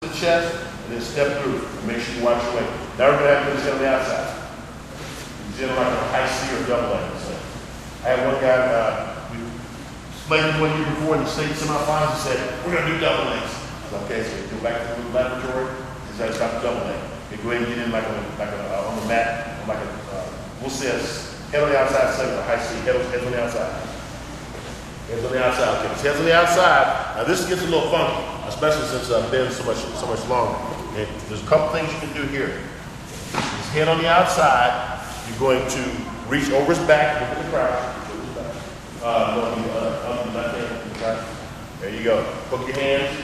the chest, and then step through. And make sure you watch your weight. Now we're going to have to do this on the outside. You're like a high C or double leg. I had one guy, we played 1 year before in the state semifinals, and said, we're going to do double legs. So, okay, so we go back to the laboratory, he said, stop the double leg. They go ahead and get in like on the mat, on like a, we'll say head on the outside, second, a high C, head on the outside. Heads on the outside, okay, heads on the outside. Now this gets a little funky, especially since I've been so much longer. Okay? There's a couple things you can do here. His head on the outside, you're going to reach over his back, look at the crouch, there you go. Hook your hands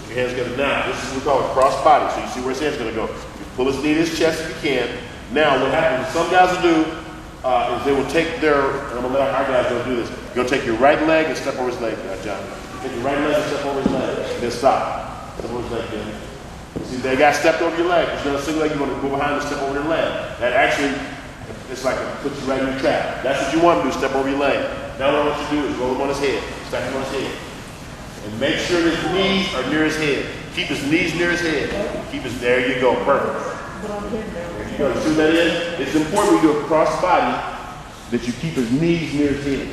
together. Now, this is what we call a cross body, so you see where his hand's gonna go. You pull his knee to his chest if you can. Now, what happens, some guys will do, is they will take their, and I'm gonna let our guys don't do this, you're gonna take your right leg and step over his leg, John. Take your right leg and step over his leg, and then stop. Step over his leg, then. See, they got stepped over your leg. If you're gonna single leg, you're gonna go behind and step over their leg. That actually, it's like it puts you right in your trap. That's what you want to do, step over your leg. Now what I want you to do is roll him on his head. Stack him on his head. And make sure his knees are near his head. Keep his knees near his head. Keep his, there you go, perfect. There you go, see what that is? It's important when you do a cross body that you keep his knees near his head.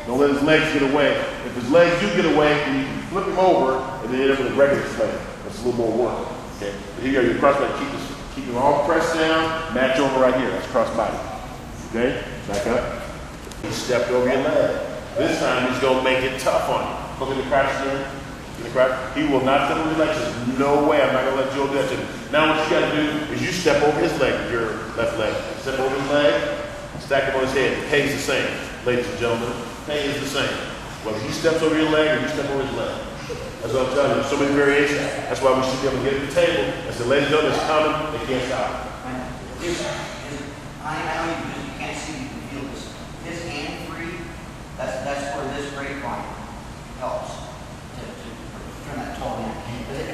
Don't let his legs get away. If his legs do get away, then you can flip him over and then end up with a regular play. That's a little more work. Okay? But here you go, your cross body, keep him all pressed down, match over right here. That's cross body. Okay? Back up. He stepped over your leg. This time he's gonna make it tough on you. Look at the crouch there. In the crouch. He will not step over your leg. There's no way I'm not gonna let Joe do that to him. Now what you gotta do is you step over his leg with your left leg. Step over his leg, stack him on his head. The pay is the same, ladies and gentlemen. Pay is the same. Whether he steps over your leg or you step over his leg. That's what I'm telling you. There's so many variations. That's why we should be able to get at the table and say, ladies and gentlemen, it's coming, they can't stop it. I know you can't see, you can feel this. His hand free, that's where this grapevine helps to turn that tall in.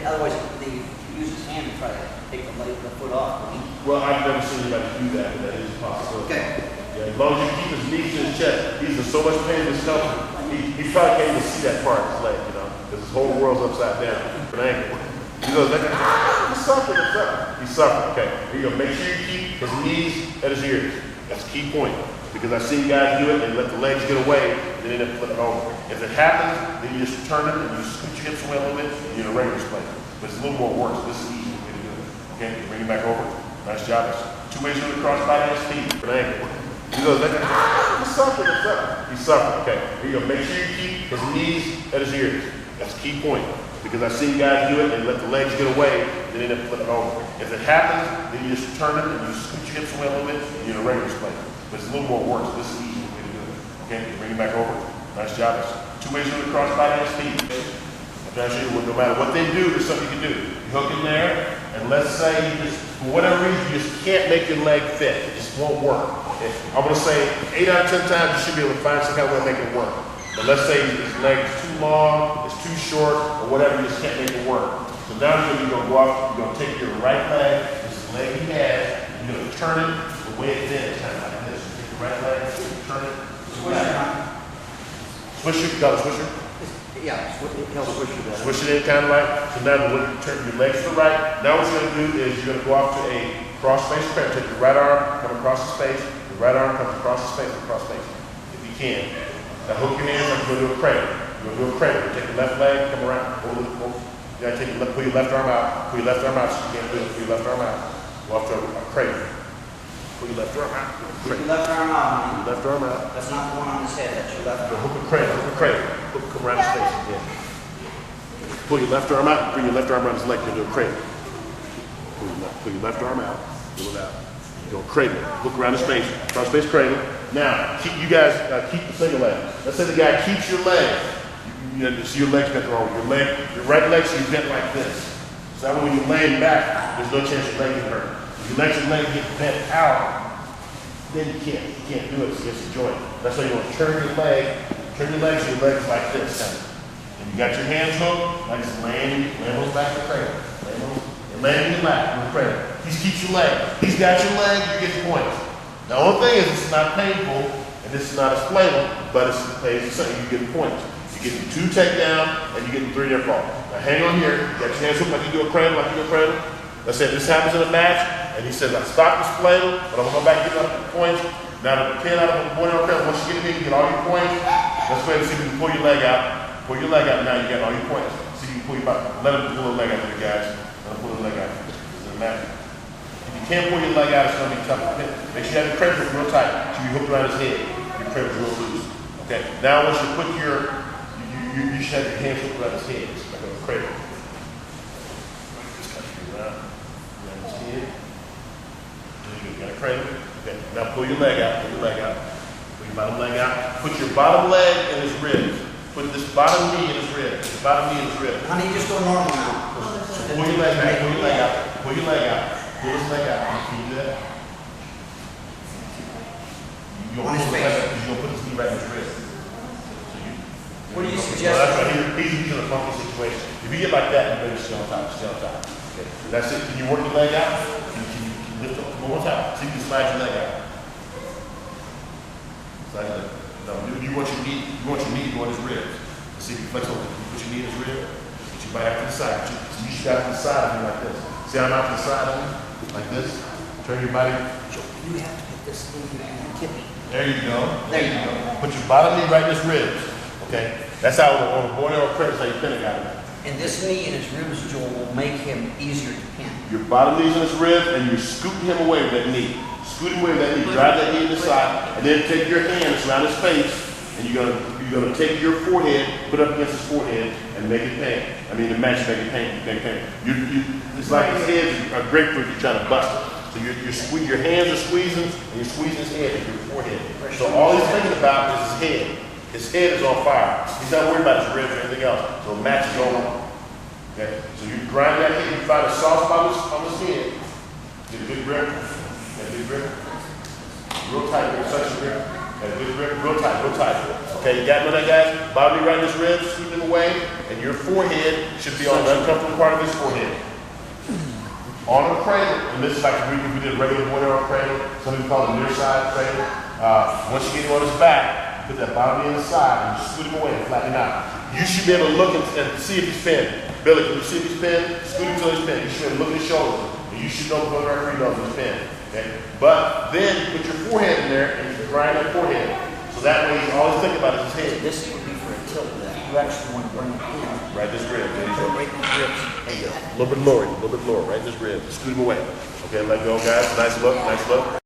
Otherwise, they use his hand to try to take the foot off. Well, I've never seen anybody do that, but that is possible. Okay. Yeah, as long as you keep his knees to his chest, he's in so much pain in his stomach. He probably can't even see that part of his leg, you know, because his whole world's upside down. An ankle. He goes like, he's suffering, He's suffering, okay. Here you go. Make sure you keep his knees at his ears. That's a key point. Because I've seen guys do it and let the legs get away and then end up flipping over. If it happens, then you just turn it and you scoot your hips away a little bit and you're in a regular play. But it's a little more work, so this is the easiest way to do it. Okay, bring him back over. Nice job. That's 2 ways to do the cross body and speed. An ankle. He goes like, he's suffering, He's suffering, okay. Here you go. Make sure you keep his knees at his ears. That's a key point. Because I've seen guys do it and let the legs get away and then end up flipping over. If it happens, then you just turn it and you scoot your hips away a little bit and you're in a regular play. But it's a little more work, so this is the easiest way to do it. Okay, bring him back over. Nice job. That's 2 ways to do the cross body and speed. I'm trying to show you no matter what they do, there's something you can do. You hook in there, and let's say you just, for whatever reason, you just can't make your leg fit. It just won't work. Okay? I'm going to say 8 out of 10 times you should be able to find some kind of way to make it work. But let's say his leg is too long, it's too short, or whatever, you just can't make it work. So now you're going to go off, you're going to take your right leg, this is the leg he has, and you're going to turn it the way it is, kind of like this. Take your right leg, turn it. Swisher, you call it swisher? Yeah, he'll swish it in. Swish it in kind of like, so now when you turn your legs to the right, now what you're going to do is you're going to go off to a cross-face cradle. Take your right arm, come across the space, your right arm comes across the space, if you can. Now hook your hands like you're going to do a cradle. You're going to do a cradle. You take your left leg, come around, over. You got to take pull your left arm out, pull your left arm out, so you can't do it, pull your left arm out. Go off to a cradle. Pull your left arm out. Put your left arm out. Your left arm out. That's not the one on his head, that's your left arm. Hook a cradle, Hook, come around the space, yeah. Pull your left arm out, bring your left arm around his leg, you're going to do a cradle. Pull your left arm out, pull it out. You're going to cradle, hook around the space, cross space cradle. Now, you guys keep the single leg. Let's say the guy keeps your leg. You see your legs bent wrong. Your right leg should be bent like this. So that way when you're laying back, there's no chance your leg can hurt. If you let your leg get bent out, then you can't do it against the joint. That's why you want to turn your legs so your leg's like this. Kind of. And you got your hands hooked, like it's laying those back in the cradle. Laying in your lap in the cradle. He keeps your leg. He's got your leg, you get points. The only thing is it's not painful, and this is not a spladle, but it pays the same. You get points. You're getting 2 takedown, and you're getting 3 near fall. Now hang on here. You got your hands hooked like you do a cradle, like you do a cradle. Let's say this happens in a match, and he says, I stop the Spladle, but I'm gonna go back and get up the points. Now the pin out of the point on cradle, once you get in here, you get all your points. Let's go ahead and see if you can pull your leg out. Pull your leg out, now you got all your points. See if you can pull your body. Let him pull the leg out there, guys. Let him pull the leg out. This is a match. If you can't pull your leg out, it's gonna be tough. Make sure you have your cradle real tight, so you hook around his head. Your cradle real loose. Okay, now once you put your, you should have your hands hooked around his head, like a cradle. Just kind of around his head. There you go, you got a cradle. Okay, now pull your leg out, pull your leg out. Pull your bottom leg out. Put your bottom leg in his ribs. Put this bottom knee in his ribs. The bottom knee in his ribs. Honey, just go normal now. So pull your leg back, pull your leg out, pull your leg out. Pull his leg out. Can you do that? You're going to pull his leg out because you're going to put his knee right in his ribs. What do you suggest? Well, that's right. He's in a funky situation. If you get like that, you better stay on top. Stay on top. Okay. That's it. Can you work your leg out? Can you lift up one more time? See if you can slide your leg out. Slide your leg. No, you want your knee. You want your knee to go in his ribs. Let's see if you flex over. You put your knee in his rib. Put your body out to the side. So you should out to the side of him like this. See how I'm out to the side of him? Like this. Turn your body. You have to put this in here and tip it. There you go. There you go. Put your bottom knee right in his ribs. Okay? That's how on a border or credit, how you pin a guy. And this knee in his ribs, Joel, will make him easier to pin. Your bottom knee's in his rib, and you're scooting him away with that knee. Scoot him away with that knee. Drive that knee to the side, and then take your hands around his face, and you're gonna take your forehead, put it up against his forehead, and make it pain. I mean, the match make it pain. Make it pain. It's like his head's a grapefruit you're trying to bust it. So your hands are squeezing, and you're squeezing his head with your forehead. So all he's thinking about is his head. His head is on fire. He's not worried about his ribs or anything else. So the match is over. Okay? So you grind that head, you find a soft spot on his head. Get a good grip. Get a good grip. Real tight, real suction grip. Get a good grip. Real tight, real tight. Okay, you got none of that, guys? Bottom knee right in his ribs, sweep him away, and your forehead should be on the uncomfortable part of his forehead. On a cradle, and this is like we did a regular one-arm cradle. Some people call it a near side cradle. Once you get him on his back, put that bottom knee on the side and just scoot him away and flatten him out. You should be able to look and see if he's pinned. Billy, can you see if he's pinned? Scoot him till he's pinned. You should be able to look at his shoulders. And you should know the referee knows he's pinned. Okay? But then you put your forehead in there and you grind that forehead. So that way all he's thinking about is his head. This would be for a tilt that you actually want to bring it in. Right this rib. There you go. Right in the ribs. There you go. A little bit lower, right in this rib. Scoot him away. Okay, let go, guys. Nice look, nice look.